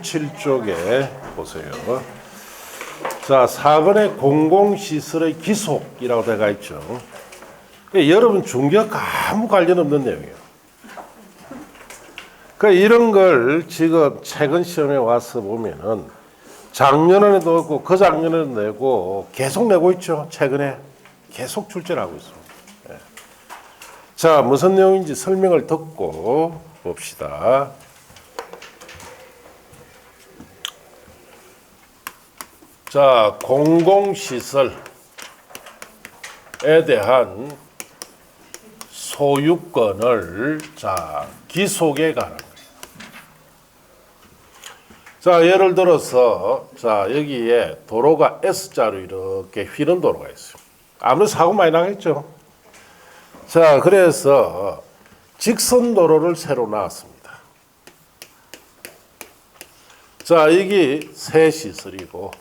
77쪽에 보세요. 자, 4번에 공공시설의 기속이라고 되어 있죠. 여러분 중개학과 아무 관련 없는 내용이에요. 이런 걸 지금 최근 시험에 와서 보면은 작년에도 있고 그 작년에도 내고 계속 내고 있죠. 최근에 계속 출제를 하고 있습니다. 예. 자, 무슨 내용인지 설명을 듣고 봅시다. 자, 공공시설에 대한 소유권을 기속에 관한 거예요. 자, 예를 들어서 여기에 도로가 S자로 이렇게 휘는 도로가 있어요. 아무래도 사고 많이 나겠죠. 자, 그래서 직선 도로를 새로 놨습니다. 자, 여기 새 시설이고,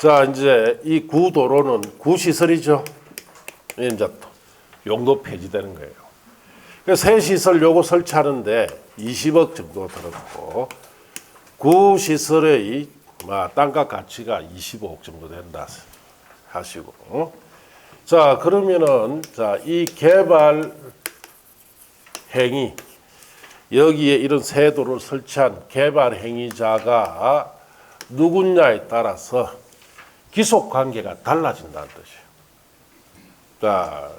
자, 이제 이 구도로는 구시설이죠. 이제 용도 폐지되는 거예요. 새 시설 요거 설치하는데 20억 정도 들었고, 구시설의 땅값 가치가 25억 정도 된다 하시고. 자, 그러면은 이 개발 행위, 여기에 이런 새 도로를 설치한 개발 행위자가 누구냐에 따라서 기속 관계가 달라진다는 뜻이에요. 자,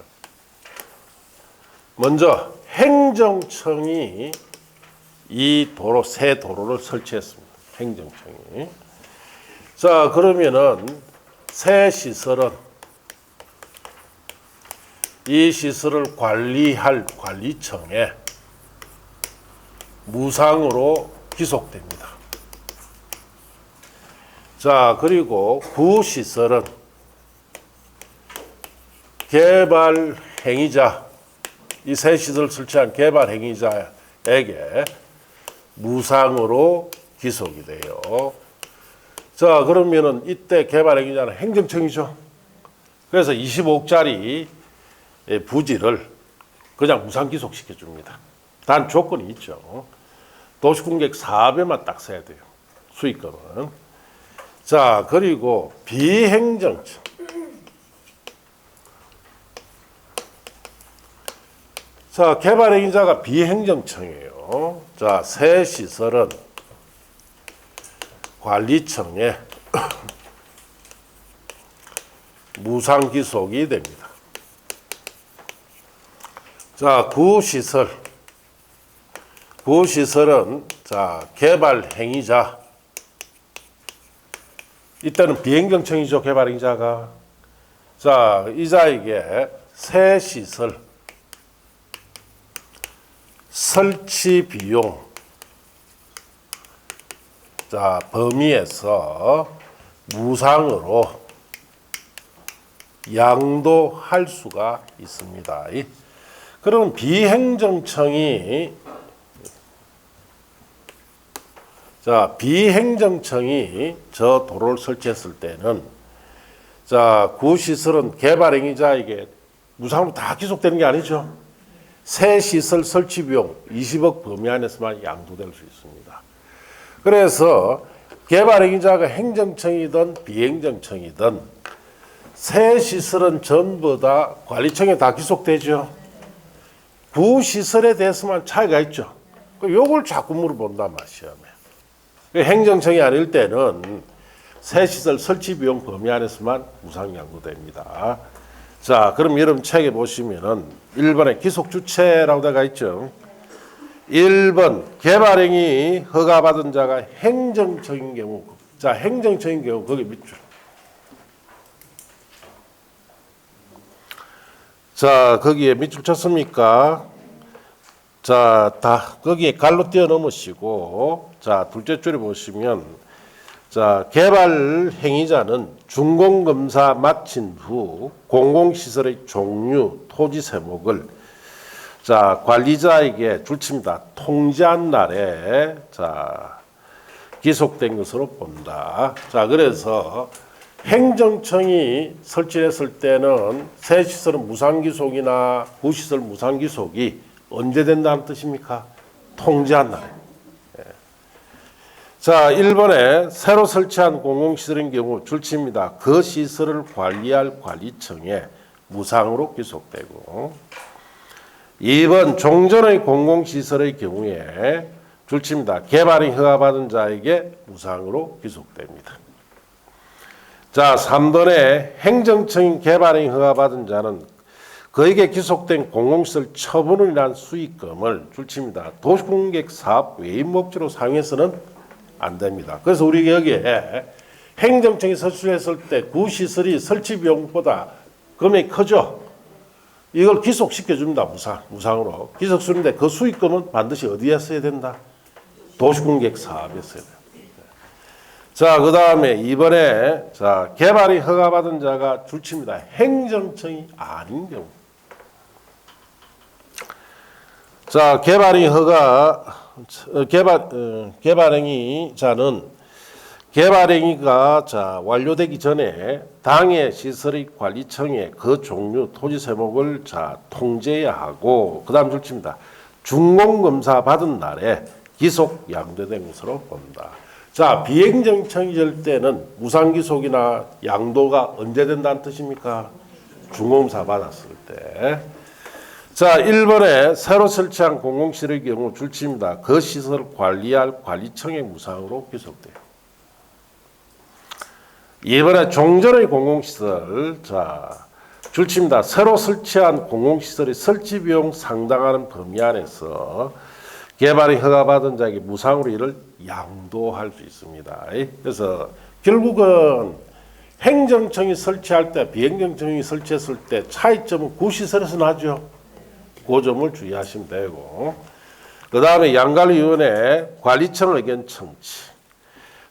먼저 행정청이 이 도로, 새 도로를 설치했습니다. 행정청이. 자, 그러면은 새 시설은 이 시설을 관리할 관리청에 무상으로 기속됩니다. 자, 그리고 구시설은 개발 행위자, 이 새 시설 설치한 개발 행위자에게 무상으로 기속이 돼요. 자, 그러면은 이때 개발 행위자는 행정청이죠. 그래서 25억짜리 부지를 그냥 무상 기속시켜 줍니다. 단 조건이 있죠. 도시공격 사업에만 딱 써야 돼요. 수익금은. 자, 그리고 비행정청. 자, 개발 행위자가 비행정청이에요. 자, 새 시설은 관리청에 무상 기속이 됩니다. 자, 구시설은 개발 행위자, 이때는 비행정청이죠. 개발 행위자가. 자, 이자에게 새 시설 설치 비용 범위에서 무상으로 양도할 수가 있습니다. 그럼 비행정청이 저 도로를 설치했을 때는 구시설은 개발 행위자에게 무상으로 다 기속되는 게 아니죠. 새 시설 설치 비용 20억 범위 안에서만 양도될 수 있습니다. 그래서 개발 행위자가 행정청이든 비행정청이든 새 시설은 전부 다 관리청에 다 기속되죠. 구시설에 대해서만 차이가 있죠. 요걸 자꾸 물어본단 말이야, 시험에. 행정청이 아닐 때는 새 시설 설치 비용 범위 안에서만 무상 양도됩니다. 자, 그럼 여러분 책에 보시면은 1번에 기속 주체라고 되어 있죠. 1번 개발행위 허가받은 자가 행정청인 경우. 자, 행정청인 경우 거기 밑줄. 자, 거기에 밑줄 쳤습니까? 자, 다 거기에 갈로 뛰어넘으시고, 자, 둘째 줄에 보시면, 자, 개발 행위자는 준공검사 마친 후 공공시설의 종류, 토지 세목을 관리자에게 줄칩니다. 통지한 날에 기속된 것으로 본다. 자, 그래서 행정청이 설치했을 때는 새 시설은 무상기속이나 구시설 무상기속이 언제 된다는 뜻입니까? 통제한 나라예요. 자, 1번에 새로 설치한 공공시설인 경우 줄칩니다. 그 시설을 관리할 관리청에 무상으로 귀속되고, 2번 종전의 공공시설의 경우에 줄칩니다. 개발이 허가받은 자에게 무상으로 귀속됩니다. 자, 3번에 행정청인 개발이 허가받은 자는 그에게 귀속된 공공시설 처분을 위한 수익금을 줄칩니다. 도시공객 사업 외인 목적으로 사용해서는 안 됩니다. 그래서 우리 여기에 행정청이 설치했을 때 그 시설이 설치 비용보다 금액이 크죠. 이걸 귀속시켜 줍니다. 무상으로. 귀속수인데 그 수익금은 반드시 어디에 써야 된다? 도시공객 사업에 써야 돼요. 자, 그 다음에 이번에 자, 개발이 허가받은 자가 줄칩니다. 행정청이 아닌 경우. 자, 개발행위 자는 개발행위가 자, 완료되기 전에 당해 시설의 관리청에 그 종류 토지 세목을 자, 통제해야 하고, 그 다음 줄칩니다. 준공검사 받은 날에 기속 양도된 것으로 본다. 자, 비행정청이 될 때는 무상기속이나 양도가 언제 된다는 뜻입니까? 준공검사 받았을 때. 자, 1번에 새로 설치한 공공시설의 경우 줄칩니다. 그 시설을 관리할 관리청의 무상으로 귀속돼요. 2번에 종전의 공공시설, 자, 줄칩니다. 새로 설치한 공공시설의 설치 비용 상당하는 범위 안에서 개발이 허가받은 자에게 무상으로 이를 양도할 수 있습니다. 그래서 결국은 행정청이 설치할 때, 비행정청이 설치했을 때 차이점은 구시설에서 나죠. 그 점을 주의하시면 되고, 그 다음에 양관리위원회 관리청 의견 청취,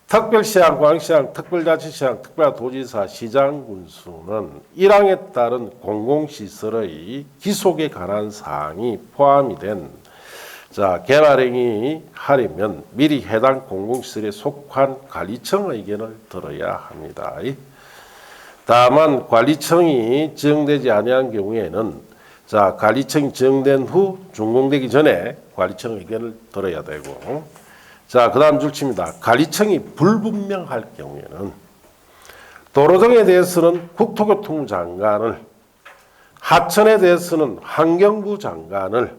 특별시장, 광시장, 특별자치시장, 특별도지사, 시장, 군수는 1항에 따른 공공시설의 기속에 관한 사항이 포함이 된 자, 개발행위 하려면 미리 해당 공공시설에 속한 관리청 의견을 들어야 합니다. 다만 관리청이 지정되지 아니한 경우에는 자, 관리청이 지정된 후 준공되기 전에 관리청 의견을 들어야 되고, 자, 그 다음 줄칩니다. 관리청이 불분명할 경우에는 도로 등에 대해서는 국토교통부 장관을, 하천에 대해서는 환경부 장관을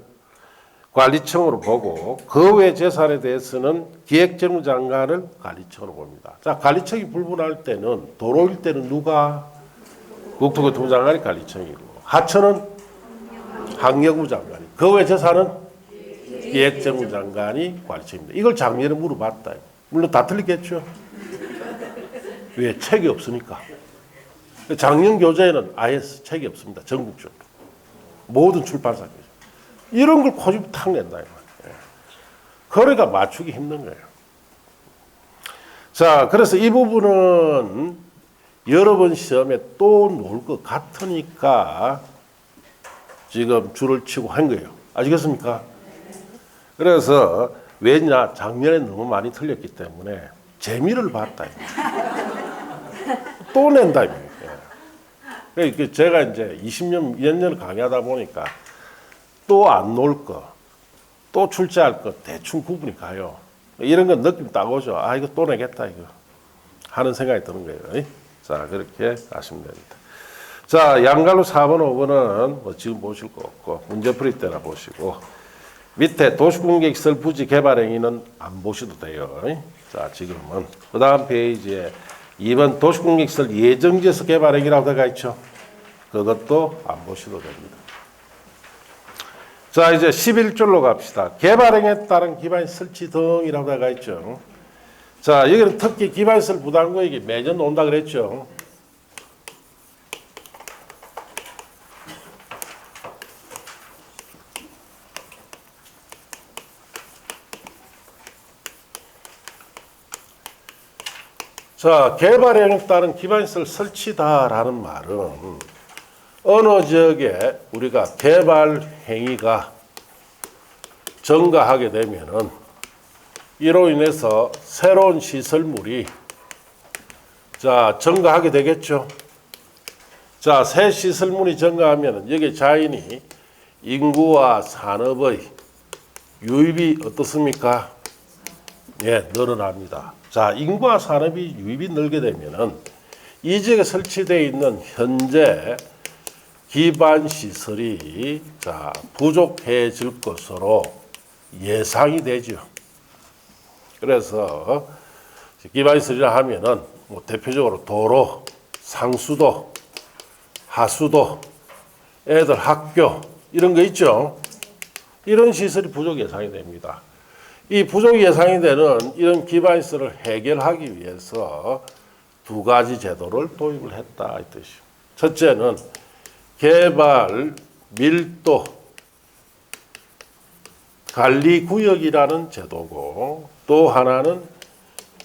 관리청으로 보고, 그 외 재산에 대해서는 기획재무 장관을 관리청으로 봅니다. 자, 관리청이 불분할 때는 도로일 때는 누가? 국토교통부 장관이 관리청이고, 하천은 환경부 장관이, 그 외 재산은 기획재무 장관이 관리청입니다. 이걸 작년에 물어봤다. 물론 다 틀리겠죠. 왜? 책이 없으니까. 작년 교재에는 아예 책이 없습니다. 전국적으로. 모든 출판사에서. 이런 걸 고집 탁 낸다. 그러니까 맞추기 힘든 거예요. 자, 그래서 이 부분은 여러 번 시험에 또 나올 것 같으니까 지금 줄을 치고 한 거예요. 아시겠습니까? 그래서 왜냐? 작년에 너무 많이 틀렸기 때문에 재미를 봤다. 또 낸다. 그러니까 제가 이제 20년 강의하다 보니까 또 안 놓을 거, 또 출제할 거 대충 구분이 가요. 이런 건 느낌 딱 오죠. 아, 이거 또 내겠다, 이거. 하는 생각이 드는 거예요. 자, 그렇게 하시면 됩니다. 자, 양갈로 4번, 5번은 뭐 지금 보실 거 없고, 문제 풀이 때나 보시고, 밑에 도시공개시설 부지 개발 행위는 안 보셔도 돼요. 자, 지금은. 그 다음 페이지에 2번 도시공개시설 예정지에서 개발 행위라고 들어가 있죠. 그것도 안 보셔도 됩니다. 자, 이제 11줄로 갑시다. 개발행위에 따른 기반 설치 등이라고 들어가 있죠. 자, 여기는 특히 기반시설 부담금액이 매년 온다 그랬죠. 자, 개발행위에 따른 기반시설 설치다라는 말은 어느 지역에 우리가 개발 행위가 증가하게 되면은 이로 인해서 새로운 시설물이 자, 증가하게 되겠죠. 자, 새 시설물이 증가하면은 여기 자연히 인구와 산업의 유입이 어떻습니까? 예, 늘어납니다. 자, 인구와 산업이 유입이 늘게 되면은 이 지역에 설치되어 있는 현재 기반 시설이 자, 부족해질 것으로 예상이 되죠. 그래서 기반 시설이라 하면은 뭐 대표적으로 도로, 상수도, 하수도, 애들 학교 이런 거 있죠. 이런 시설이 부족 예상이 됩니다. 이 부족 예상이 되는 이런 기반 시설을 해결하기 위해서 두 가지 제도를 도입을 했다 이 뜻이죠. 첫째는 개발 밀도 관리 구역이라는 제도고, 또 하나는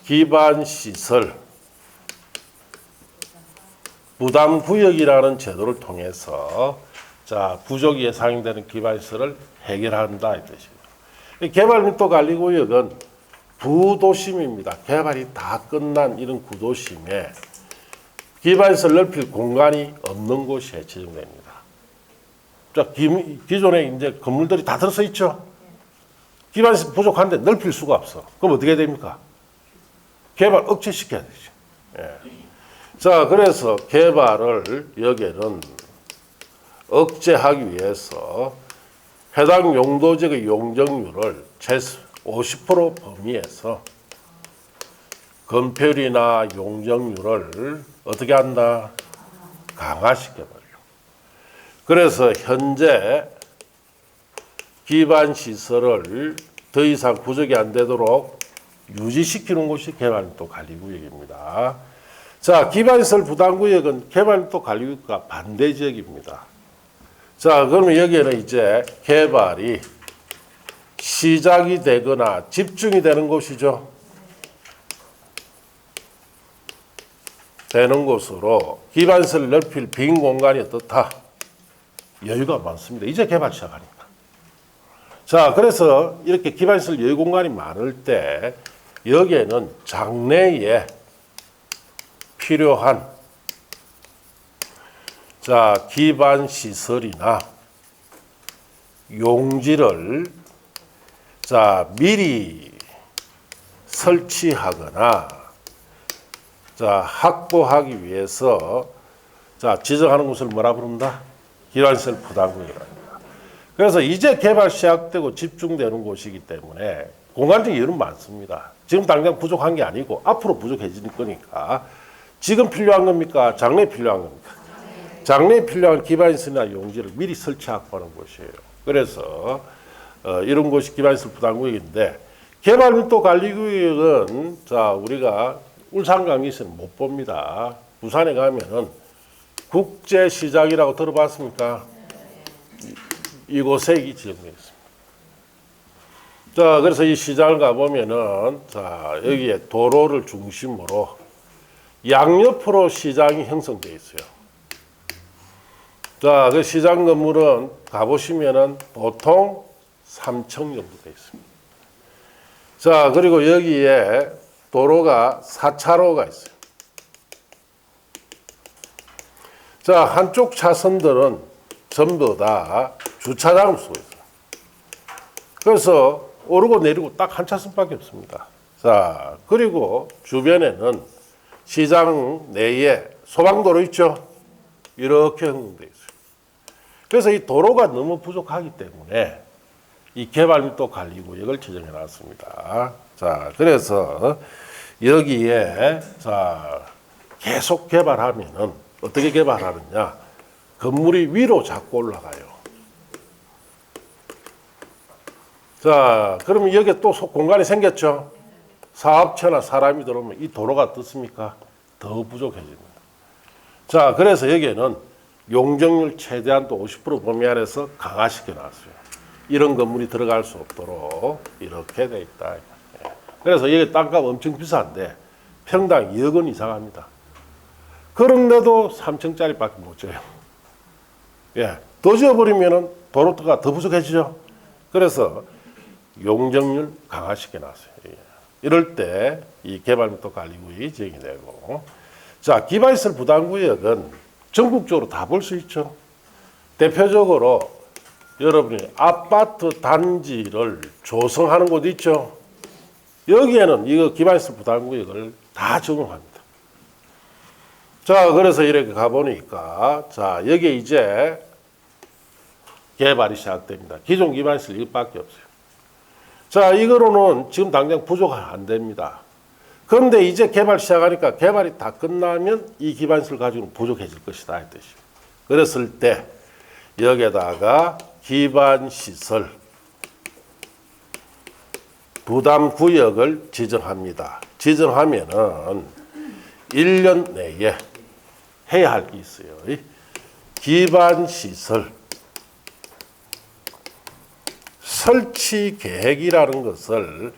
기반 시설 부담 구역이라는 제도를 통해서 자, 부족 예상이 되는 기반 시설을 해결한다 이 뜻입니다. 개발 밀도 관리 구역은 부도심입니다. 개발이 다 끝난 이런 구도심에 기반시설 넓힐 공간이 없는 곳에 지정됩니다. 자, 기존에 이제 건물들이 다 들어서 있죠. 기반시설 부족한데 넓힐 수가 없어. 그럼 어떻게 됩니까? 개발 억제시켜야 되죠. 예. 자, 그래서 개발을 여기에는 억제하기 위해서 해당 용도지역의 용적률을 최소 50% 범위에서 건폐율이나 용적률을 어떻게 한다? 강화시켜버려. 그래서 현재 기반 시설을 더 이상 부족이 안 되도록 유지시키는 곳이 개발밀도 관리구역입니다. 자, 기반시설 부담구역은 개발밀도 관리구역과 반대 지역입니다. 자, 그러면 여기에는 이제 개발이 시작이 되거나 집중이 되는 곳이죠. 되는 곳으로 기반시설을 넓힐 빈 공간이 어떻다? 여유가 많습니다. 이제 개발 시작하니까. 자, 그래서 이렇게 기반시설 여유 공간이 많을 때 여기에는 장래에 필요한 자, 기반 시설이나 용지를 자, 미리 설치하거나 자, 확보하기 위해서 자, 지정하는 곳을 뭐라 부른다? 기반시설 부담구역이랍니다. 그래서 이제 개발 시작되고 집중되는 곳이기 때문에 공간적 여유는 많습니다. 지금 당장 부족한 게 아니고 앞으로 부족해질 거니까 지금 필요한 겁니까? 장래에 필요한 겁니까? 장래에 필요한 기반시설이나 용지를 미리 설치 확보하는 곳이에요. 그래서 이런 곳이 기반시설 부담구역인데 개발밀도 관리구역은 자, 우리가 울산 강기시는 못 봅니다. 부산에 가면은 국제시장이라고 들어봤습니까? 이곳에 지정되어 있습니다. 자, 그래서 이 시장을 가보면은 자, 여기에 도로를 중심으로 양옆으로 시장이 형성되어 있어요. 자, 그 시장 건물은 가보시면은 보통 3층 정도 되어 있습니다. 자, 그리고 여기에 도로가 4차로가 있어요. 자, 한쪽 차선들은 전부 다 주차장을 쓰고 있어요. 그래서 오르고 내리고 딱 한 차선밖에 없습니다. 자, 그리고 주변에는 시장 내에 소방도로 있죠. 이렇게 형성되어 있어요. 그래서 이 도로가 너무 부족하기 때문에 이 개발밀도 관리구역을 지정해 놨습니다. 자, 그래서 여기에 자, 계속 개발하면은 어떻게 개발하느냐? 건물이 위로 자꾸 올라가요. 자, 그러면 여기에 또 공간이 생겼죠? 사업체나 사람이 들어오면 이 도로가 어떻습니까? 더 부족해집니다. 자, 그래서 여기에는 용적률 최대한 또 50% 범위 안에서 강화시켜 놨어요. 이런 건물이 들어갈 수 없도록 이렇게 돼 있다. 그래서 여기 땅값 엄청 비싼데 평당 2억 원 이상 합니다. 그런데도 3층짜리밖에 못 줘요. 예, 더 지어버리면은 도로가 더 부족해지죠. 그래서 용적률 강화시켜 놨어요. 예. 이럴 때 이 개발밀도 관리구역이 지정이 되고, 자, 기반시설 부담구역은 전국적으로 다 볼 수 있죠. 대표적으로 여러분이 아파트 단지를 조성하는 곳 있죠? 여기에는 이거 기반시설 부담구역을 다 적용합니다. 자, 그래서 이렇게 가보니까, 자, 여기에 이제 개발이 시작됩니다. 기존 기반시설 이것밖에 없어요. 자, 이거로는 지금 당장 부족은 안 됩니다. 그런데 이제 개발 시작하니까 개발이 다 끝나면 이 기반시설 가지고는 부족해질 것이다, 이 뜻이에요. 그랬을 때 여기에다가 기반시설 부담구역을 지정합니다. 지정하면은 1년 내에 해야 할 게 있어요. 기반시설 설치 계획이라는 것을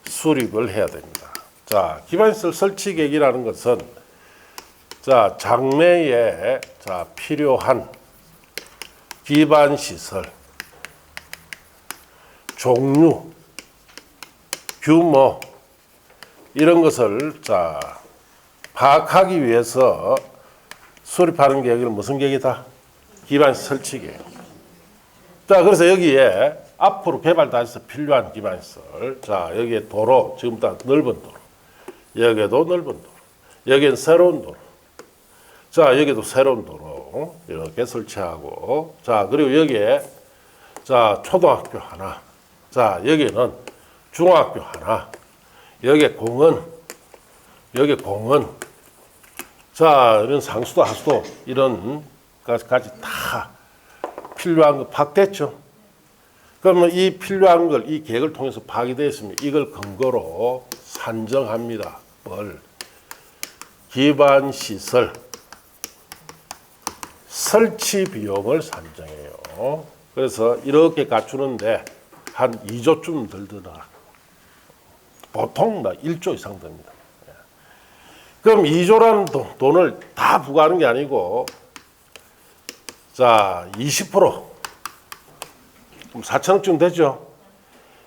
수립을 해야 됩니다. 자, 기반시설 설치 계획이라는 것은 자, 장래에 자, 필요한 기반시설 종류, 규모 이런 것을 자, 파악하기 위해서 수립하는 계획은 무슨 계획이다? 기반시설 설치 계획. 자, 그래서 여기에 앞으로 개발단에서 필요한 기반시설. 자, 여기에 도로, 지금 다 넓은 도로. 여기에도 넓은 도로. 여기엔 새로운 도로. 자, 여기도 새로운 도로. 이렇게 설치하고. 자, 그리고 여기에 자, 초등학교 하나. 자, 여기는 중학교 하나. 여기에 공원. 여기 공원. 자, 이런 상수도, 하수도, 이런 것까지 다 필요한 거 파악됐죠? 그러면 이 필요한 걸, 이 계획을 통해서 파악이 되었으면 이걸 근거로 산정합니다. 뭘? 기반시설 설치 비용을 산정해요. 그래서 이렇게 갖추는데 한 2조쯤 들더라. 보통 1조 이상 듭니다. 그럼 2조라는 돈을 다 부과하는 게 아니고, 자, 20%, 그럼 4천억쯤 되죠.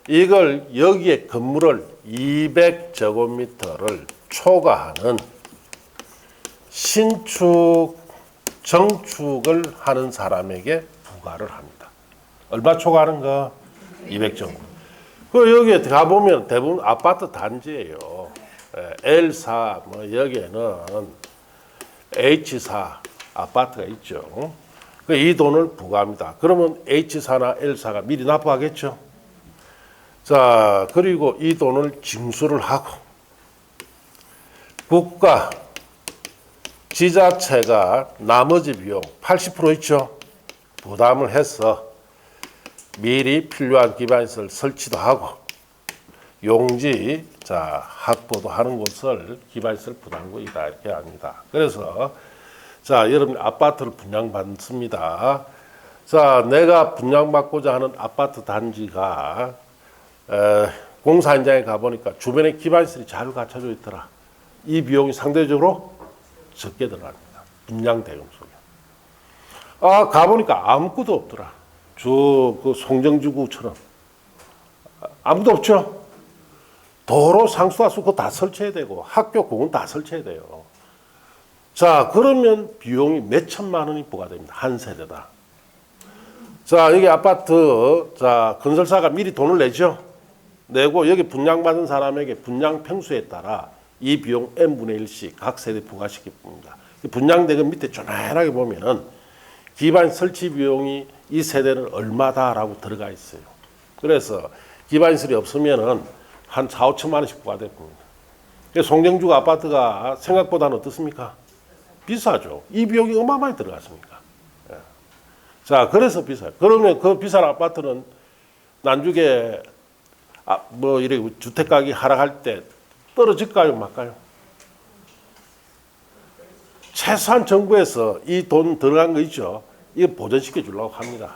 이걸 여기에 건물을 200제곱미터를 초과하는 신축, 정축을 하는 사람에게 부과를 합니다. 얼마 초과하는 거? 200제곱. 그 여기에 가보면 대부분 아파트 단지예요. L4, 뭐 여기에는 H4 아파트가 있죠. 이 돈을 부과합니다. 그러면 H4나 L4가 미리 납부하겠죠. 자, 그리고 이 돈을 징수를 하고 국가, 지자체가 나머지 비용 80% 있죠. 부담을 해서 미리 필요한 기반시설 설치도 하고 용지 자 확보도 하는 것을 기반시설 부담구역이다 이렇게 합니다. 그래서 자, 여러분 아파트를 분양받습니다. 자, 내가 분양받고자 하는 아파트 단지가 공사 현장에 가보니까 주변에 기반시설이 잘 갖춰져 있더라. 이 비용이 상대적으로 적게 들어갑니다. 분양 대금 속에. 아, 가보니까 아무것도 없더라. 그 송정지구처럼. 아무도 없죠? 도로, 상수, 하수 그거 다 설치해야 되고 학교, 공원 다 설치해야 돼요. 자, 그러면 비용이 몇 천만 원이 부과됩니다. 한 세대다. 자, 여기 아파트, 자, 건설사가 미리 돈을 내죠. 내고 여기 분양받은 사람에게 분양 평수에 따라 이 비용 n분의 1씩 각 세대 부과시킵니다. 분양대금 밑에 조그맣게 보면은 기반 설치 비용이 이 세대는 얼마다라고 들어가 있어요. 그래서 기반시설이 없으면은 한 4, 5천만 원씩 부과됩니다. 송정주가 아파트가 생각보다는 어떻습니까? 비싸죠. 이 비용이 어마어마하게 들어갔습니까? 예. 자, 그래서 비싸요. 그러면 그 비싼 아파트는 나중에 뭐 이렇게 주택 가격이 하락할 때 떨어질까요, 말까요? 최소한 정부에서 이 돈 들어간 거 있죠. 이거 보전시켜 주려고 합니다.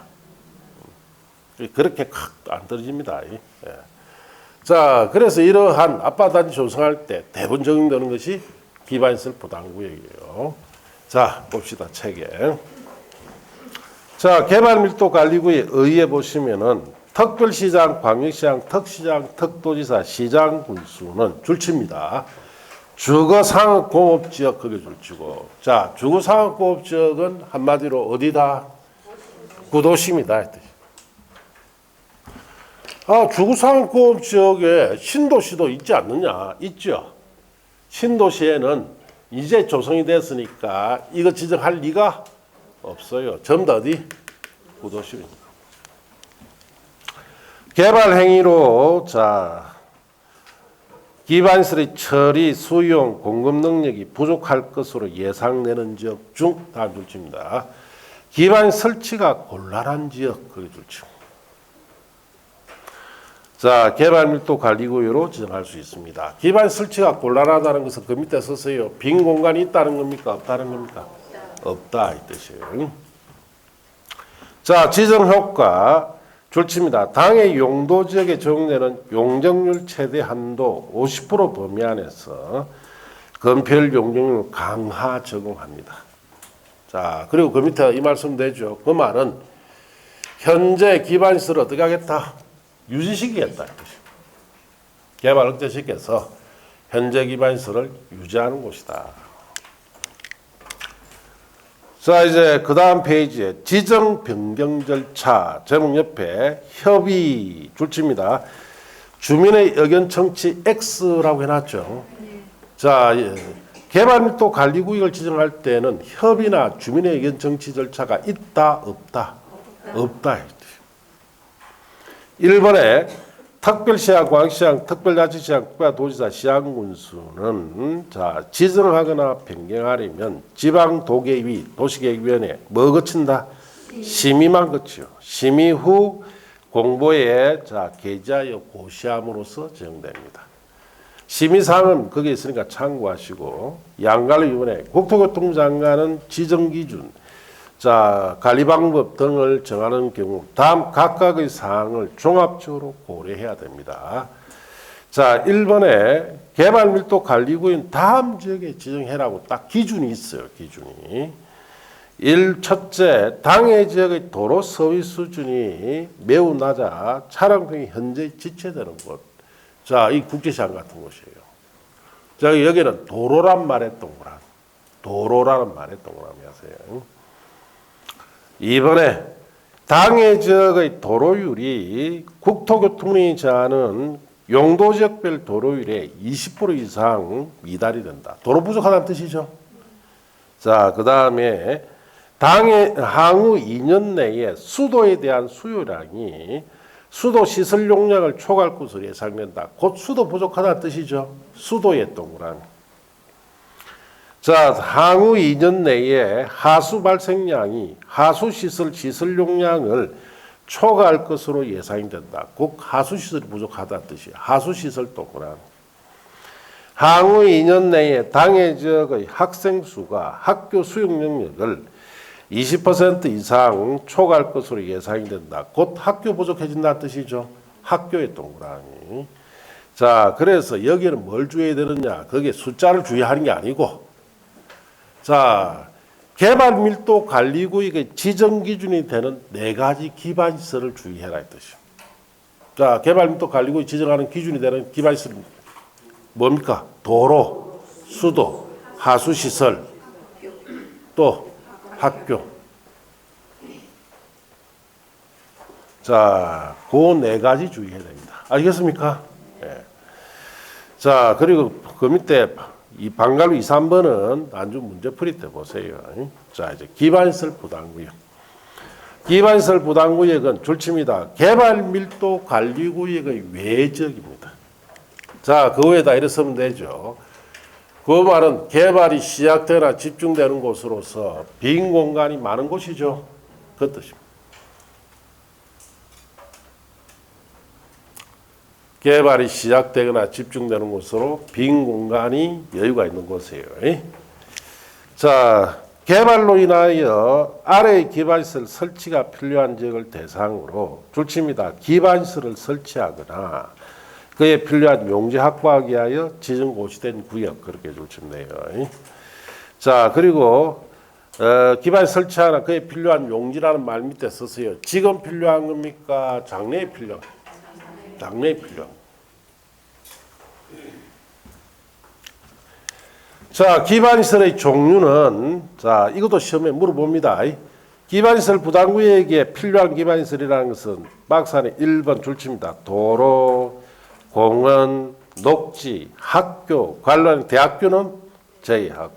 그렇게 안 떨어집니다. 예. 자, 그래서 이러한 아파트 단지 조성할 때 대부분 적용되는 것이 기반시설 부담구역이에요. 자, 봅시다, 책에. 자, 개발밀도관리구에 의해 보시면은 특별시장, 광역시장, 특시장, 특도지사, 시장 군수는 줄칩니다. 주거상업공업지역 그게 줄치고, 자, 주거상업공업지역은 한마디로 어디다? 구도심이다. 주구상권 지역에 신도시도 있지 않느냐? 있죠. 신도시에는 이제 조성이 됐으니까 이거 지정할 리가 없어요. 전부 다 어디? 구도시입니다. 개발 행위로 기반시설의 처리, 수용, 공급 능력이 부족할 것으로 예상되는 지역 중 다음 줄지입니다. 기반 설치가 곤란한 지역, 그게 줄지. 개발 밀도 관리구역으로 지정할 수 있습니다. 기반 설치가 곤란하다는 것은 그 밑에 썼어요. 빈 공간이 있다는 겁니까? 없다는 겁니까? 없다 이 뜻이에요. 지정 효과 줄칩니다. 당의 용도 지역에 적용되는 용적률 최대 한도 50% 범위 안에서 건폐율 용적률 강화 적용합니다. 그리고 그 밑에 이 말씀 되죠. 그 말은 현재 기반시설을 어떻게 하겠다? 유지시키겠다. 개발 억제시켜서 현재 기반시설을 유지하는 곳이다. 이제 그 다음 페이지에 지정 변경 절차 제목 옆에 협의 줄칩니다. 주민의 의견 청취 X라고 해놨죠. 개발 밀도 관리구역을 지정할 때는 협의나 주민의 의견 청취 절차가 있다 없다? 없다. 1번에 특별시장, 광역시장, 특별자치시장, 국가도지사, 시장군수는 지정하거나 변경하려면 지방도계위, 도시계획위원회 뭐 거친다? 심의만 거치요. 심의 후 공보에 게재하여 고시함으로써 지정됩니다. 심의사항은 거기에 있으니까 참고하시고 양관리위원회, 국토교통부 장관은 지정기준, 관리방법 등을 정하는 경우 다음 각각의 사항을 종합적으로 고려해야 됩니다. 1번에 개발밀도 관리구역은 다음 지역에 지정해라고 딱 기준이 있어요. 기준이. 첫째, 당해 지역의 도로 서비스 수준이 매우 낮아 차량 등이 현재 지체되는 곳. 이 국제시장 같은 곳이에요. 여기는 도로란 말에 동그라미. 도로라는 말에 동그라미 하세요. 2번에 당해 지역의 도로율이 국토교통령이 정하는 용도지역별 도로율의 20% 이상 미달이 된다. 도로 부족하다는 뜻이죠. 그 다음에 향후 2년 내에 수도에 대한 수요량이 수도 시설 용량을 초과할 것으로 예상된다. 곧 수도 부족하다는 뜻이죠. 수도의 동그라미. 향후 2년 내에 하수 발생량이 하수 시설 용량을 초과할 것으로 예상이 된다. 곧 하수 시설이 부족하다는 뜻이에요. 하수 시설 동그라미. 향후 2년 내에 당해 지역의 학생 수가 학교 수용 능력을 20% 이상 초과할 것으로 예상이 된다. 곧 학교 부족해진다는 뜻이죠. 학교의 동그라미. 그래서 여기는 뭘 주의해야 되느냐? 거기에 숫자를 주의하는 게 아니고 개발 밀도 관리구역의 지정 기준이 되는 4가지 기반시설을 주의해라 이 뜻이에요. 개발 밀도 관리구역 지정하는 기준이 되는 기반시설은 뭡니까? 도로, 수도, 하수시설, 또 학교. 그 4가지 주의해야 됩니다. 알겠습니까? 네. 그리고 그 밑에 이 방갈로 2, 3번은 아주 문제풀이 때 보세요. 이제 기반시설 부담구역. 기반시설 부담구역은 줄칩니다. 개발 밀도 관리구역의 외적입니다. 그 위에다 이렇게 쓰면 되죠. 그 말은 개발이 시작되거나 집중되는 곳으로서 빈 공간이 많은 곳이죠. 그 뜻입니다. 개발이 시작되거나 집중되는 곳으로 빈 공간이 여유가 있는 곳이에요. 개발로 인하여 아래의 기반시설 설치가 필요한 지역을 대상으로 줄칩니다. 기반시설을 설치하거나 그에 필요한 용지 확보하기 위하여 지정 고시된 구역 그렇게 줄치면 돼요. 그리고 기반 설치하거나 그에 필요한 용지라는 말 밑에 썼어요. 지금 필요한 겁니까? 장래에 필요한? 장래에 필요한. 기반시설의 종류는 이것도 시험에 물어봅니다. 기반시설 부담구역에 필요한 기반시설이라는 것은 박스 안에 1번 줄칩니다. 도로, 공원, 녹지, 학교, 관련 대학교는 제외하고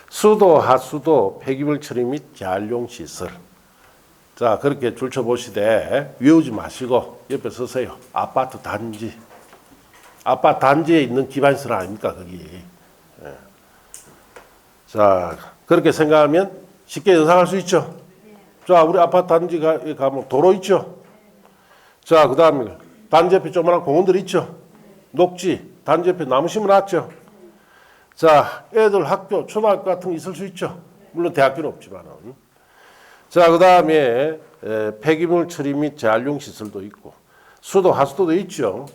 수도, 하수도, 폐기물 처리 및 재활용 시설. 자, 그렇게 줄쳐 보시되 외우지 마시고 옆에 서세요. 아파트 단지. 아파트 단지에 있는 기반시설 아닙니까, 거기. 예. 자, 그렇게 생각하면 쉽게 연상할 수 있죠. 자, 우리 아파트 단지 가면 도로 있죠. 자, 그 다음에 단지 옆에 조그마한 공원들 있죠. 녹지, 단지 옆에 나무 심어놨죠. 자, 애들 학교, 초등학교 같은 거 있을 수 있죠. 물론 대학교는 없지만은. 자, 그 다음에 폐기물 처리 및 재활용 시설도 있고 수도, 하수도도 있죠.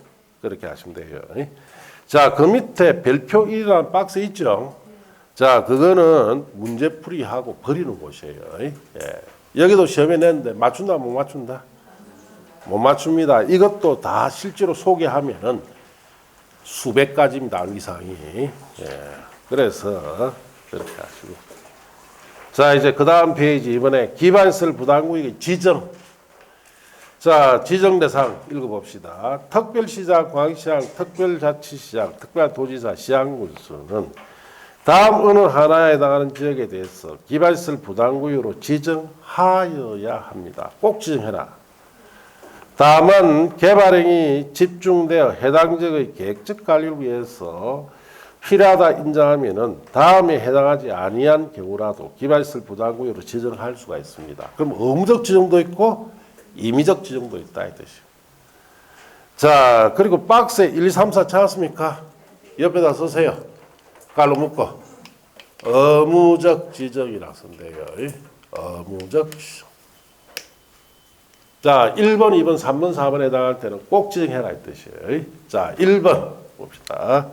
그렇게 하시면 돼요. 자, 그 밑에 별표 1이라는 박스 있죠. 자, 그거는 문제풀이하고 버리는 곳이에요. 예. 여기도 시험에 냈는데 맞춘다, 못 맞춘다? 못 맞춥니다. 이것도 다 실제로 소개하면은 수백 가지입니다. 암기사항이. 예. 그래서 그렇게 하시고. 자, 이제 그 다음 페이지 이번에 기반시설 부담구역의 지정. 자, 지정 대상 읽어봅시다. 특별시장, 광시장, 특별자치시장, 특별도지사, 시장군수는 다음 어느 하나에 해당하는 지역에 대해서 기반시설 부담구역으로 지정하여야 합니다. 꼭 지정해라. 다만 개발행위 집중되어 해당 지역의 계획적 관리를 위해서 필요하다 인정하면은 다음에 해당하지 아니한 경우라도 기반시설 부담구역으로 지정할 수가 있습니다. 그럼 의무적 지정도 있고 임의적 지정도 있다 이 뜻이에요. 자, 그리고 박스에 1, 2, 3, 4 찾았습니까? 옆에다 쓰세요. 깔로 묶어. 의무적 지정이라고 쓴대요. 의무적 지정. 자, 1번, 2번, 3번, 4번에 해당할 때는 꼭 지정해라 이 뜻이에요. 자, 1번 봅시다.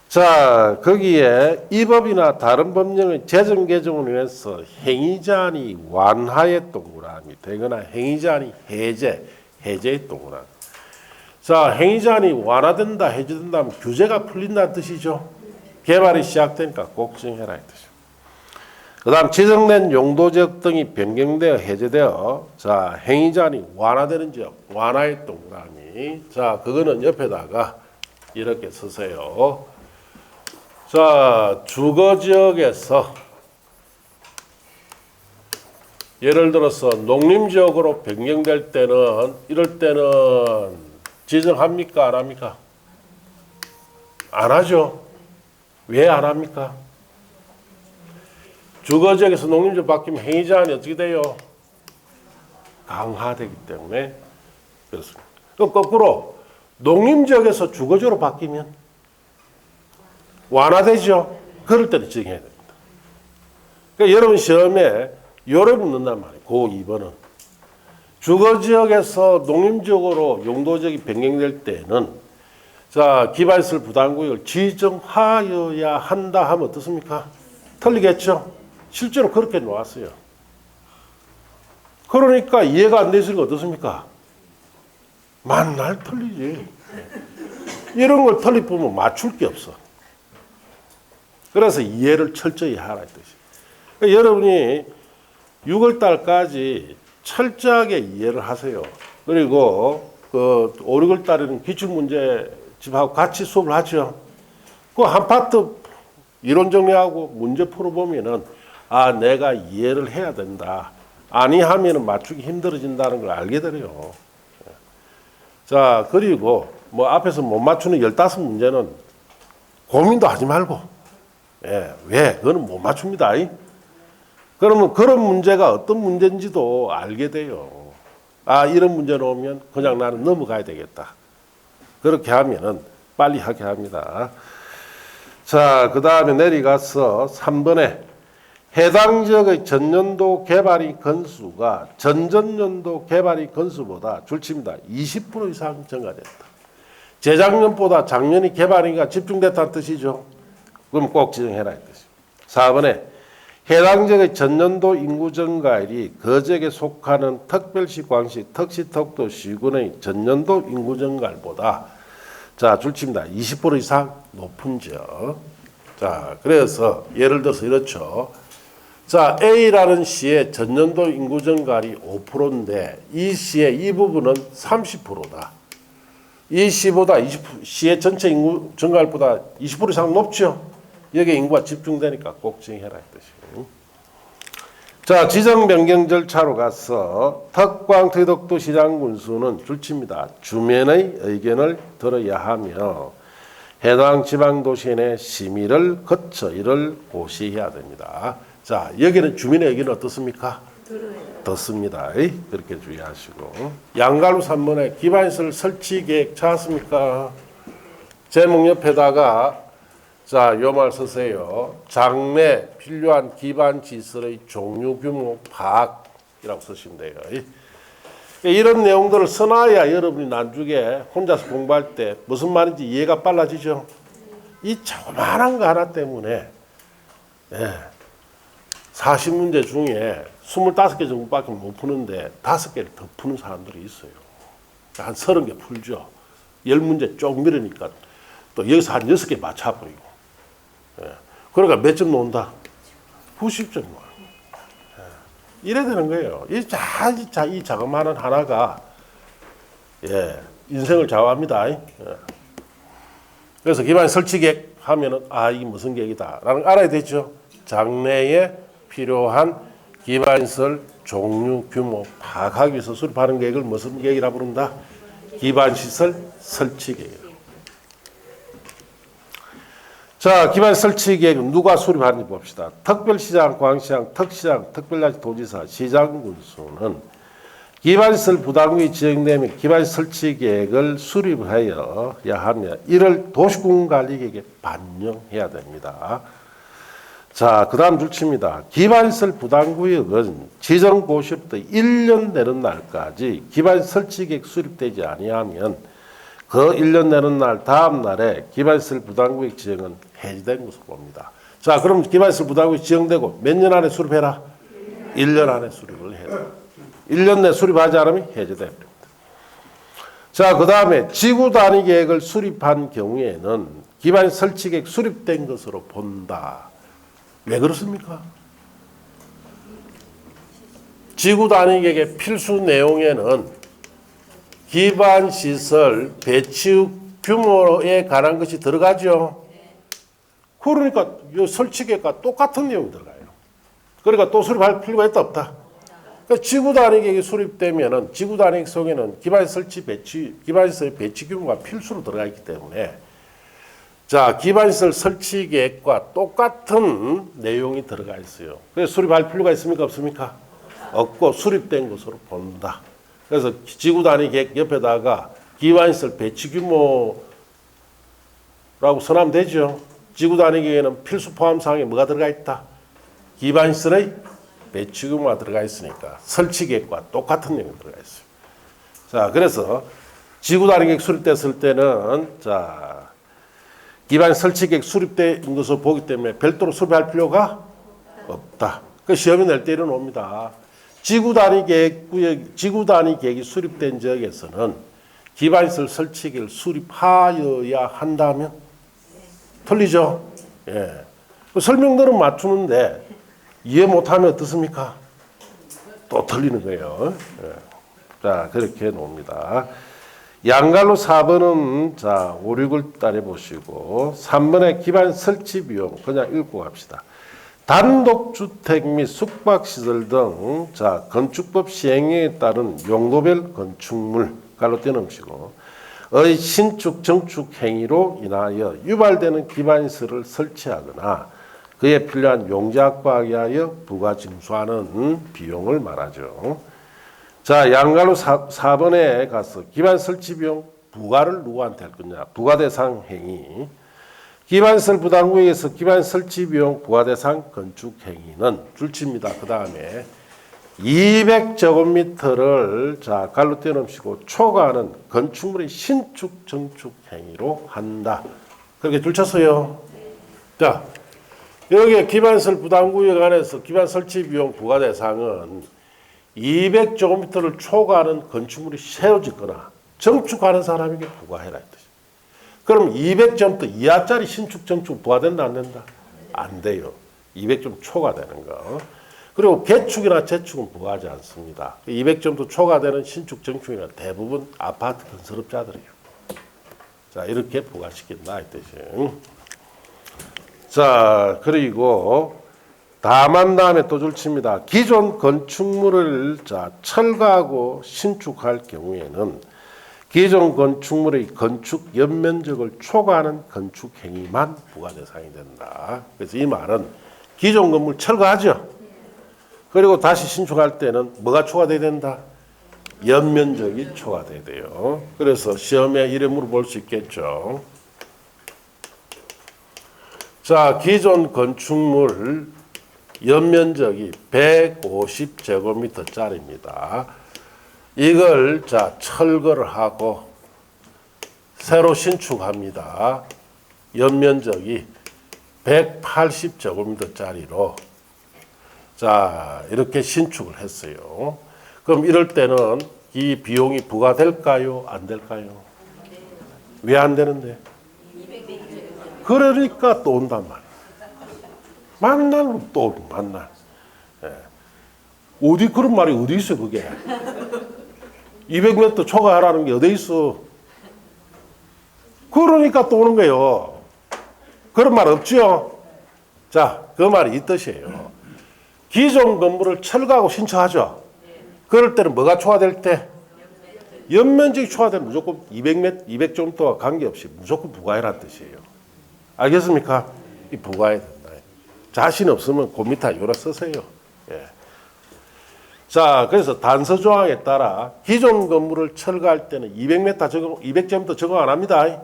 자, 거기에 이 법이나 다른 법령의 제정 개정을 위해서 행위자한이 완화의 동그라미 되거나 행위자한이 해제의 동그라미. 자, 행위자한이 완화된다, 해제된다면 규제가 풀린다는 뜻이죠. 개발이 시작되니까 꼭 지정해라 이 뜻이죠. 그 다음 지정된 용도지역 등이 변경되어 해제되어 자, 행위자한이 완화되는 지역, 완화의 동그라미. 자, 그거는 옆에다가 이렇게 쓰세요. 자, 주거지역에서 예를 들어서 농림지역으로 변경될 때는 이럴 때는 지정합니까? 안 합니까? 안 하죠. 왜 안 합니까? 주거지역에서 농림지역 바뀌면 행위자한이 어떻게 돼요? 강화되기 때문에 그렇습니다. 그럼 거꾸로 농림지역에서 주거지역으로 바뀌면 완화되죠. 그럴 때는 지정해야 됩니다. 그러니까 여러분 시험에 요래 묻는단 말이에요. 고 2번은. 주거지역에서 농림지역으로 용도지역이 변경될 때는 자, 기반시설 부담구역을 지정하여야 한다 하면 어떻습니까? 틀리겠죠? 실제로 그렇게 나왔어요. 그러니까 이해가 안 되시는 거 어떻습니까? 만날 틀리지. 이런 걸 틀리 보면 맞출 게 없어. 그래서 이해를 철저히 하라 이 뜻이에요. 그러니까 여러분이 6월 달까지 철저하게 이해를 하세요. 그리고 그 5, 6월 달에는 기출문제집하고 같이 수업을 하죠. 그 한 파트 이론 정리하고 문제 풀어보면은 아, 내가 이해를 해야 된다. 아니하면은 맞추기 힘들어진다는 걸 알게 돼요. 자, 그리고 뭐 앞에서 못 맞추는 15문제는 고민도 하지 말고 예, 왜? 그거는 못 맞춥니다. 그러면 그런 문제가 어떤 문제인지도 알게 돼요. 아, 이런 문제 나오면 그냥 나는 넘어가야 되겠다. 그렇게 하면은 빨리 하게 합니다. 자, 그 다음에 내려가서 3번에 해당 지역의 전년도 개발이 건수가 전전년도 개발이 건수보다 줄칩니다. 20% 이상 증가됐다. 재작년보다 작년이 개발이가 집중됐다는 뜻이죠. 그럼 꼭 지정해라 이 뜻이죠. 4번에 해당 지역의 전년도 인구 증가율이 그 지역에 속하는 특별시, 광시, 특시, 특도, 시군의 전년도 인구 증가율보다 자, 줄칩니다. 20% 이상 높은 지역. 자, 그래서 예를 들어서 이렇죠. 자, A라는 시의 전년도 인구 증가율이 5%인데 이 시의 이 부분은 30%다. 이 시보다 20%, 시의 전체 인구 증가율보다 20% 이상 높죠. 여기에 인구가 집중되니까 꼭 정해라 이 뜻이고. 자, 지정 변경 절차로 가서 특광특덕도 시장 군수는 줄칩니다. 주민의 의견을 들어야 하며 해당 지방도시 내 심의를 거쳐 이를 고시해야 됩니다. 자, 여기는 주민의 의견은 어떻습니까? 듣습니다. 그렇게 주의하시고. 양가로 3번에 기반시설 설치 계획 찾았습니까? 제목 옆에다가 자, 요 말 쓰세요. 장래 필요한 기반 시설의 종류 규모 파악이라고 쓰시면 돼요. 이런 내용들을 써놔야 여러분이 나중에 혼자서 공부할 때 무슨 말인지 이해가 빨라지죠. 이 조그마한 거 하나 때문에 40문제 중에 25개 정도밖에 못 푸는데 5개를 더 푸는 사람들이 있어요. 한 30개 풀죠. 10문제 쭉 밀으니까 또 여기서 한 6개 맞춰버리고. 그러니까 몇 점 나온다? 90점. 이래야 되는 거예요. 이 자그마한 하나가 인생을 좌우합니다. 그래서 기반 설치 계획 하면은 이게 무슨 계획이다 라는 걸 알아야 되죠. 장래에 필요한 기반시설 종류 규모 파악하기 위해서 수립하는 계획을 무슨 계획이라 부른다? 기반시설 설치 계획. 자, 기반 설치 계획은 누가 수립하는지 봅시다. 특별시장, 광시장, 특시장, 특별자치도지사, 시장군수는 기반시설 부담금이 지정되면 기반시설 설치 계획을 수립하여야 하며 이를 도시공관리계획에 반영해야 됩니다. 자, 그 다음 줄칩니다. 기반시설 부담구역은 지정고시부터 1년 내는 날까지 기반시설 설치 계획 수립되지 아니하면 그 1년 내는 날 다음 날에 기반시설 부담구역 지정은 해지된 것으로 봅니다. 자, 그럼 기반시설 부담구역 지정되고 몇 년 안에 수립해라? 1년 안에 수립을 해라. 1년 내 수립하지 않으면 해제됩니다. 자, 그 다음에 지구 단위 계획을 수립한 경우에는 기반시설 설치 계획 수립된 것으로 본다. 왜 그렇습니까? 지구 단위 계획의 필수 내용에는 기반시설 배치 규모에 관한 것이 들어가죠. 그러니까 이 설치계획과 똑같은 내용이 들어가요. 그러니까 또 수립할 필요가 있다 없다. 그러니까 지구 단위 계획이 수립되면은 지구 단위 계획 속에는 기반시설 배치 규모가 필수로 들어가 있기 때문에 자, 기반시설 설치 계획과 똑같은 내용이 들어가 있어요. 그래서 수립할 필요가 있습니까 없습니까? 없고 수립된 것으로 본다. 그래서 지구 단위 계획 옆에다가 기반시설 배치 규모라고 써놓으면 되죠. 지구 단위 계획에는 필수 포함 사항에 뭐가 들어가 있다? 기반시설의 배치 규모가 들어가 있으니까 설치 계획과 똑같은 내용이 들어가 있어요. 자, 그래서 지구 단위 계획 수립됐을 때는 자, 기반 설치 계획 수립된 것을 보기 때문에 별도로 수립할 필요가 없다. 그 시험에 낼 때 이뤄놓습니다. 지구 단위 계획이 수립된 지역에서는 기반시설 설치 계획을 수립하여야 한다면 틀리죠. 그 설명들은 맞추는데 이해 못하면 어떻습니까? 또 틀리는 거예요. 자, 그렇게 놓습니다. 양갈로 4번은 자, 5, 6을 따라 보시고 3번의 기반 설치 비용 그냥 읽고 갑시다. 단독주택 및 숙박시설 등 자, 건축법 시행에 따른 용도별 건축물 갈로 떼놓으시고 의 신축 정축 행위로 인하여 유발되는 기반시설을 설치하거나 그에 필요한 용지 확보하기 위하여 부가 징수하는 비용을 말하죠. 자, 양갈로 4번에 가서 기반 설치 비용 부과를 누구한테 할 거냐? 부과 대상 행위. 기반시설 부담구역에서 기반 설치 비용 부과 대상 건축 행위는 줄칩니다. 그 다음에 200제곱미터를 자, 갈로 떼놓으시고 초과하는 건축물의 신축 정축 행위로 한다. 그렇게 줄쳤어요. 자, 여기 기반시설 부담구역 안에서 기반 설치 비용 부과 대상은 200제곱미터를 초과하는 건축물이 세워지거나 정축하는 사람에게 부과해라. 그럼 200제곱미터 이하짜리 신축, 정축 부과된다 안 된다? 안 돼요. 200점 초과되는 거. 그리고 개축이나 재축은 부과하지 않습니다. 200점도 초과되는 신축, 정축이나 대부분 아파트 건설업자들이에요. 자, 이렇게 부과시킨다 이 뜻이에요. 자, 그리고 다만 다음에 또 줄칩니다. 기존 건축물을 철거하고 신축할 경우에는 기존 건축물의 건축 연면적을 초과하는 건축 행위만 부과 대상이 된다. 그래서 이 말은 기존 건물 철거하죠. 그리고 다시 신축할 때는 뭐가 초과돼야 된다? 연면적이 초과돼야 돼요. 그래서 시험에 이래 물어볼 수 있겠죠. 자, 기존 건축물 연면적이 150제곱미터짜리입니다. 이걸 철거를 하고 새로 신축합니다. 연면적이 180제곱미터짜리로 이렇게 신축을 했어요. 그럼 이럴 때는 이 비용이 부과될까요? 안 될까요? 왜 안 되는데? 그러니까 또 온단 말이에요. 만나면 또 만나. 어디 그런 말이 어디 있어 그게? 200m 초과하라는 게 어디 있어? 그러니까 또 오는 거예요. 그런 말 없죠? 자, 그 말이 이 뜻이에요. 기존 건물을 철거하고 신축하죠. 그럴 때는 뭐가 초과될 때? 연면적이 초과되면 무조건 200점도와 관계없이 무조건 부과해라는 뜻이에요. 알겠습니까? 이 부과해야 된다. 자신 없으면 그 밑에 요라 쓰세요. 예. 자, 그래서 단서 조항에 따라 기존 건물을 철거할 때는 200점도 적용 안 합니다.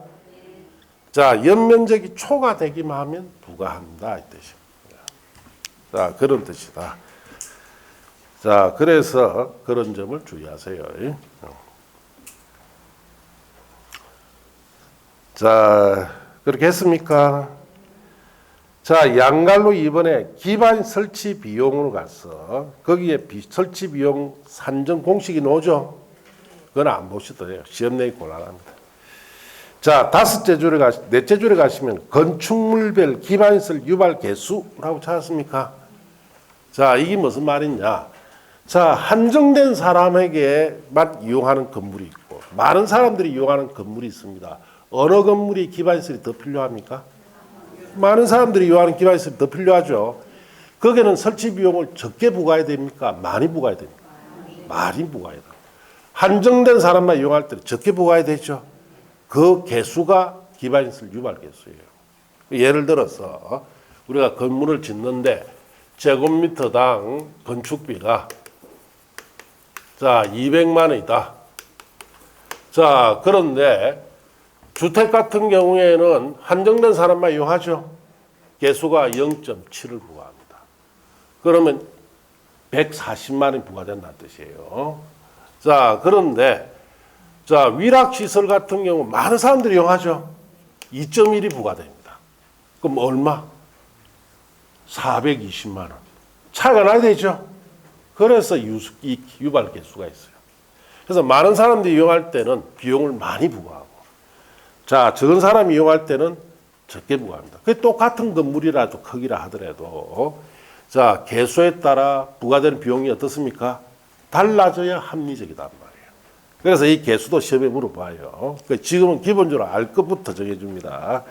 자, 연면적이 초과되기만 하면 부과한다 이 뜻입니다. 자, 그런 뜻이다. 자, 그래서 그런 점을 주의하세요. 자, 그렇게 했습니까? 자, 양갈로 이번에 기반 설치 비용으로 가서 거기에 설치 비용 산정 공식이 나오죠? 그건 안 보셔도 돼요. 시험 내기 곤란합니다. 자, 넷째 줄에 가시면 건축물별 기반시설 유발 개수라고 찾았습니까? 자, 이게 무슨 말이냐? 자, 한정된 사람에게만 이용하는 건물이 있고 많은 사람들이 이용하는 건물이 있습니다. 어느 건물이 기반시설이 더 필요합니까? 많은 사람들이 이용하는 기반시설이 더 필요하죠. 거기는 설치 비용을 적게 부과해야 됩니까? 많이 부과해야 됩니까? 많이 부과해야 됩니다. 한정된 사람만 이용할 때는 적게 부과해야 되죠. 그 개수가 기반시설 유발 개수예요. 예를 들어서 우리가 건물을 짓는데 제곱미터당 건축비가 200만 원이다. 자, 그런데 주택 같은 경우에는 한정된 사람만 이용하죠. 개수가 0.7을 부과합니다. 그러면 140만 원이 부과된다는 뜻이에요. 자, 그런데 위락시설 같은 경우 많은 사람들이 이용하죠. 2.1이 부과됩니다. 그럼 얼마? 420만 원. 차이가 나야 되죠. 그래서 유발 개수가 있어요. 그래서 많은 사람들이 이용할 때는 비용을 많이 부과하고, 적은 사람이 이용할 때는 적게 부과합니다. 그게 똑같은 건물이라도 크기라 하더라도, 개수에 따라 부과되는 비용이 어떻습니까? 달라져야 합리적이단 말이에요. 그래서 이 개수도 시험에 물어봐요. 지금은 기본적으로 알 것부터 정해줍니다.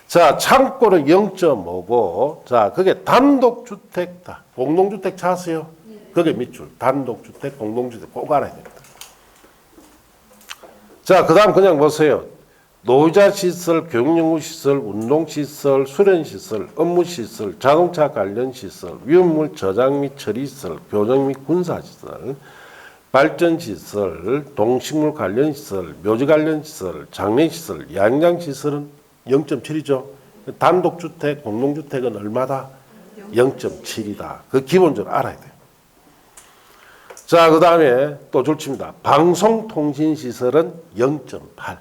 창고는 0.5고, 그게 단독주택다. 공동주택 찾으세요. 그게 밑줄. 단독주택, 공동주택 꼭 알아야 됩니다. 그 다음 그냥 보세요. 노후자시설, 교육연구시설, 운동시설, 수련시설, 업무시설, 자동차 관련시설, 위험물 저장 및 처리시설, 교정 및 군사시설, 발전시설, 동식물 관련시설, 묘지 관련시설, 장례시설, 양장시설은 0.7이죠. 단독주택, 공동주택은 얼마다? 0.7이다. 그 기본적으로 알아야 돼요. 그 다음에 또 줄칩니다. 방송통신시설은 0.8.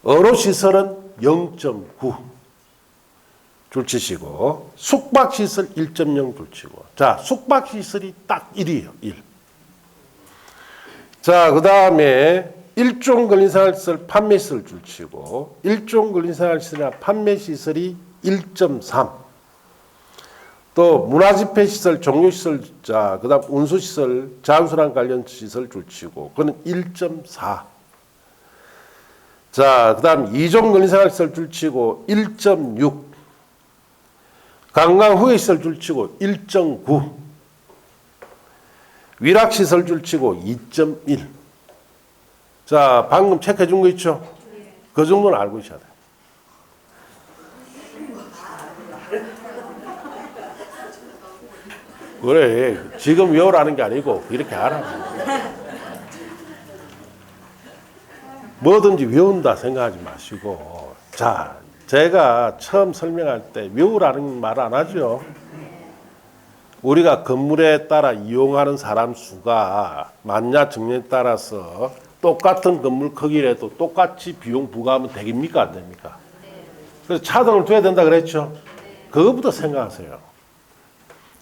어로시설은 0.9. 줄치시고, 숙박시설 1.0 줄치고. 숙박시설이 딱 1이에요. 1. 그 다음에 일종 근린생활시설 판매시설 줄치고, 일종 근린생활시설이나 판매시설이 1.3. 또 문화집회시설, 종교시설, 자, 그 다음 운수시설, 자연순환 관련 시설 줄치고, 그거는 1.4. 자, 그 다음 이종근린생활시설 줄치고 1.6. 관광후회시설 줄치고 1.9. 위락시설 줄치고 2.1. 자, 방금 체크해 준 거 있죠? 그 정도는 알고 있어야 돼요. 그래, 지금 외우라는 게 아니고 이렇게 알아. 뭐든지 외운다 생각하지 마시고. 자, 제가 처음 설명할 때 외우라는 말 안 하죠. 우리가 건물에 따라 이용하는 사람 수가 많냐 적냐에 따라서 똑같은 건물 크기라도 똑같이 비용 부과하면 되겠습니까? 안 됩니까? 그래서 차등을 둬야 된다 그랬죠. 그거부터 생각하세요.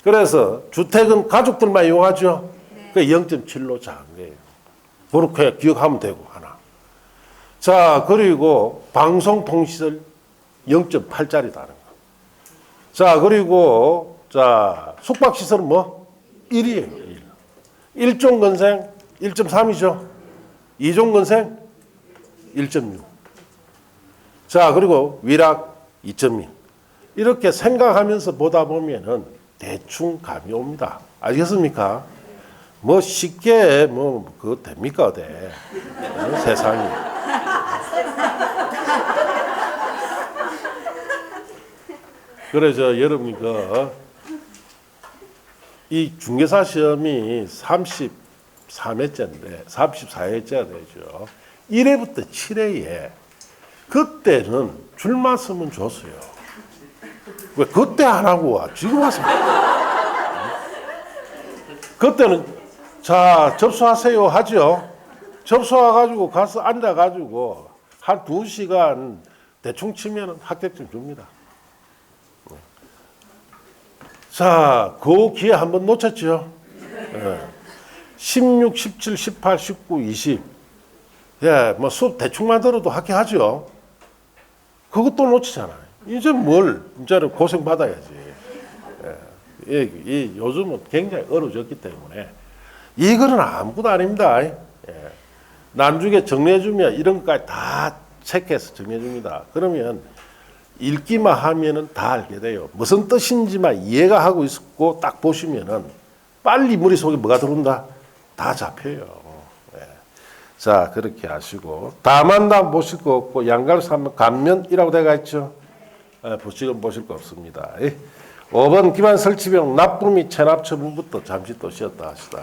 그래서 주택은 가족들만 이용하죠. 그 0.7로 작은 거예요. 그렇게 기억하면 되고 하나. 자, 그리고 방송통시설 0.8짜리다는 거. 자, 그리고 자, 숙박시설은 뭐? 1이에요. 1. 1종 건생 1.3이죠. 2종 건생 1.6. 자, 그리고 위락 2.1. 이렇게 생각하면서 보다 보면은 대충 감이 옵니다. 알겠습니까? 뭐 쉽게 뭐 그거 됩니까? 어때? 세상이. 그래서 여러분이 이 중개사 시험이 33회째인데 34회째가 되죠. 1회부터 7회에 그때는 줄만 쓰면 줬어요. 왜 그때 안 하고 와? 지금 와서. 그때는 자 접수하세요 하죠. 접수와가지고 가서 앉아가지고 한 2시간 대충 치면 합격증 줍니다. 자, 그 기회 한번 놓쳤죠. 16, 17, 18, 19, 20. 예, 뭐 수업 대충만 들어도 합격하죠. 그것도 놓치잖아요. 이제 이제는 고생 받아야지. 예, 요즘은 굉장히 어려워졌기 때문에 이거는 아무것도 아닙니다. 예. 나중에 정리해주면 이런 것까지 다 체크해서 정리해줍니다. 그러면 읽기만 하면은 다 알게 돼요. 무슨 뜻인지만 이해가 하고 있고 딱 보시면은 빨리 머릿속에 뭐가 들어온다? 다 잡혀요. 예. 자, 그렇게 하시고 다만 다 보실 거 없고 양갈삼 감면이라고 되어 있죠. 지금 보실 거 없습니다. 5번 기반 설치비용 납부 및 체납 처분부터 잠시 또 쉬었다 하시다.